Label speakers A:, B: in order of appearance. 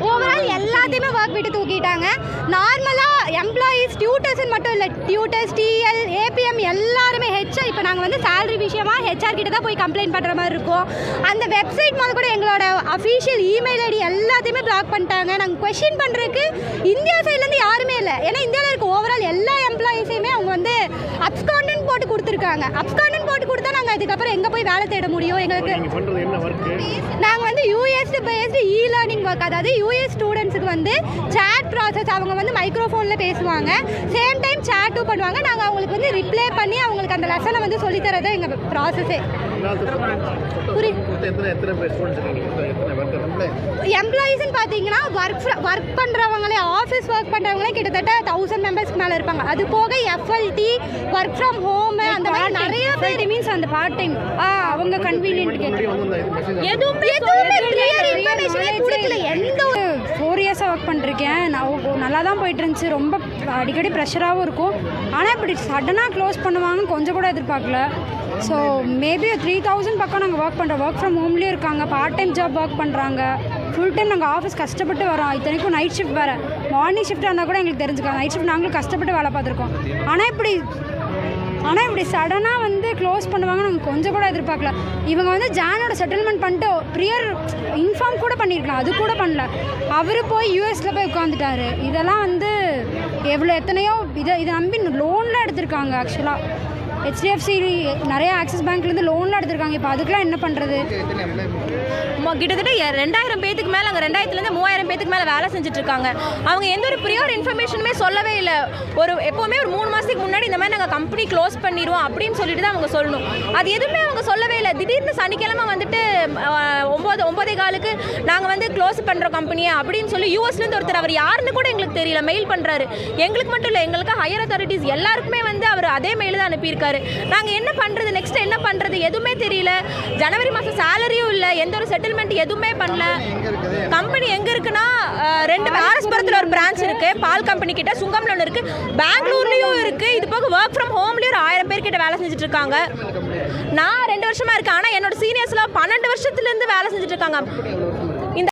A: Overall எல்லாத்தையுமே work விட்டு தூக்கிட்டாங்க. நார்மலாக எம்ப்ளாயீஸ் டியூட்டர்ஸ்ன்னு மட்டும் இல்லை, டியூட்டர்ஸ், டிஎல், ஏபிஎம் எல்லாருமே ஹெச்ஆர். இப்போ நாங்கள் வந்து சேலரி விஷயமா ஹெச்ஆர் கிட்ட தான் போய் கம்ப்ளைண்ட் பண்ணுற மாதிரி இருக்கும். அந்த வெப்சைட் முதல் கூட எங்களோட அஃபீஷியல் இமெயில் ஐடி எல்லாத்தையுமே பிளாக் பண்ணிட்டாங்க. நாங்கள் கொஷின் பண்ணுறதுக்கு இந்தியா சைட்லேருந்து யாருமே இல்லை. ஏன்னா இந்தியாவில் இருக்க ஓவரால் எல்லா எம்ப்ளாயீஸையுமே அவங்க வந்து அப்ஸ்காண்டன்ட் போட்டு கொடுத்துருக்காங்க. அப்ஸ்காண்டன்ட் போட்டு கொடுத்தா நாங்கள் அதுக்கப்புறம் எங்கே போய் வேலை தேட முடியும்? எங்களுக்கு நாங்கள் வந்து யூஎஸ் பேஸ்டு லேர்னிங் ஒர்க், அதாவது யூஎஸ் ஸ்டூடெண்ட்ஸுக்கு வந்து சேட் ப்ராசஸ், அவங்க வந்து மைக்ரோஃபோனில் பேசுவாங்க, சேம் டைம் சேட்டும் பண்ணுவாங்க. நாங்கள் அவங்களுக்கு வந்து ரிப்ளை பண்ணி அவங்களுக்கு அந்த லெசனை வந்து சொல்லித்தரது எங்கள் ப்ராசஸே. எம்ப்ளாயீஸ்ன்னு பார்த்தீங்கன்னா ஒர்க் பண்ணுறவங்களே, ஆஃபீஸ் ஒர்க் பண்ணுறவங்களே கிட்டத்தட்ட 1000 மெம்பர்ஸ்க்கு மேலே இருப்பாங்க. அது போக எஃப்எல்டி, ஒர்க் ஃப்ரம் ஹோம், அந்த மாதிரி நிறைய பேர் மீன்ஸ் அந்த பார்ட் டைம் அவங்க கன்வீனியன்ட் எதுவுமே எந்த 4 இயர்ஸாக ஒர்க் பண்ணிருக்கேன். நான் நல்லா தான் போயிட்டு இருந்துச்சு. ரொம்ப அடிக்கடி ப்ரெஷராகவும் இருக்கும். ஆனால் இப்படி சடனாக க்ளோஸ் பண்ணுவாங்கன்னு கொஞ்சம் கூட எதிர்பார்க்கல. ஸோ மேபி 3000 பக்கம் நாங்கள் ஒர்க் பண்ணுறோம். ஒர்க் ஃப்ரம் ஹோம்லேயும் இருக்காங்க, பார்ட் டைம் ஜாப் ஒர்க் பண்ணுறாங்க, ஃபுல் டைம் நாங்கள் ஆஃபீஸ் கஷ்டப்பட்டு வரோம். இத்தனைக்கும் நைட் ஷிஃப்ட் வேறு. மார்னிங் ஷிஃப்ட் ஆனால் கூட எங்களுக்கு தெரிஞ்சுக்கலாம், நைட் ஷிஃப்ட் நாங்களும் கஷ்டப்பட்டு வேலை பார்த்துருக்கோம். ஆனால் இப்படி சடனாக வந்து க்ளோஸ் பண்ணுவாங்கன்னு நாங்கள் கொஞ்சம் கூட எதிர்பார்க்கல. இவங்க வந்து ஜானோட செட்டில்மெண்ட் பண்ணிட்டு ப்ரியர் இன்ஃபார்ம் கூட பண்ணியிருக்கலாம், அது கூட பண்ணல. அவர் போய் யூஎஸில் போய் உட்காந்துட்டாரு. இதெல்லாம் வந்து எத்தனையோ இதை நம்பி லோன்லாம் எடுத்திருக்காங்க. ஆக்சுவலாக ஹெச்டிஎஃப்சி நிறைய ஆக்சிஸ் பேங்க்லேருந்து லோன்லாம் எடுத்திருக்காங்க. இப்போ அதுக்கெலாம் என்ன பண்ணுறது?
B: கிட்டத்தட்ட 2000 பேத்துக்கு மேலே, அங்கே 2000லேருந்து 3000 பேத்துக்கு மேலே வேலை செஞ்சுட்ருக்காங்க. அவங்க எந்த ஒரு ப்ரியோர் இன்ஃபர்மேஷனுமே சொல்லவே இல்லை. எப்போவுமே ஒரு 3 மாதத்துக்கு முன்னாடி இந்த மாதிரி நாங்கள் கம்பெனி க்ளோஸ் பண்ணிடுவோம் அப்படின்னு சொல்லிட்டு தான் அவங்க சொல்லணும். அது எதுவுமே அவங்க சொல்லவே இல்லை. திடீர்னு சனிக்கிழமை வந்துட்டு 9:15 நாங்கள் வந்து க்ளோஸ் பண்ணுறோம் கம்பெனியை அப்படின்னு சொல்லி யூஎஸ்லேருந்து ஒருத்தர், அவர் யாருன்னு கூட எங்களுக்கு தெரியல, மெயில் பண்ணுறாரு. எங்களுக்கு மட்டும் இல்லை, எங்களுக்கு ஹையர் அத்தாரிட்டிஸ் எல்லாருக்குமே வந்து அவர் அதே மெயில் தான் அனுப்பியிருக்காரு. நாங்கள் என்ன பண்ணுறது, நெக்ஸ்ட் என்ன பண்ணுறது எதுவுமே தெரியல. ஜனவரி மாதம் சேலரியும் இல்லை, எந்த ஒரு செட்டில்மெண்ட் எதுவுமே பண்ணல. கம்பெனி எங்கே இருக்குன்னா 2 ஆர்எஸ்புரத்தில் ஒரு பிரான்ச் இருக்குது, பால் கம்பெனி கிட்ட, சுங்கம்ல ஒன்று இருக்குது, பெங்களூர்லேயும் இருக்குது. இது போக ஒர்க் ஃப்ரம் ஹோம்லேயும் ஒரு 1000 பேர் கிட்ட வேலை செஞ்சுட்டு இருக்காங்க. நான் 2 வருஷமாக இருக்கேன். ஆனால் என்னோட சீனியர்ஸ்லாம் 12 வருஷத்துலேருந்து வேலை செஞ்சுட்டு இருக்காங்க.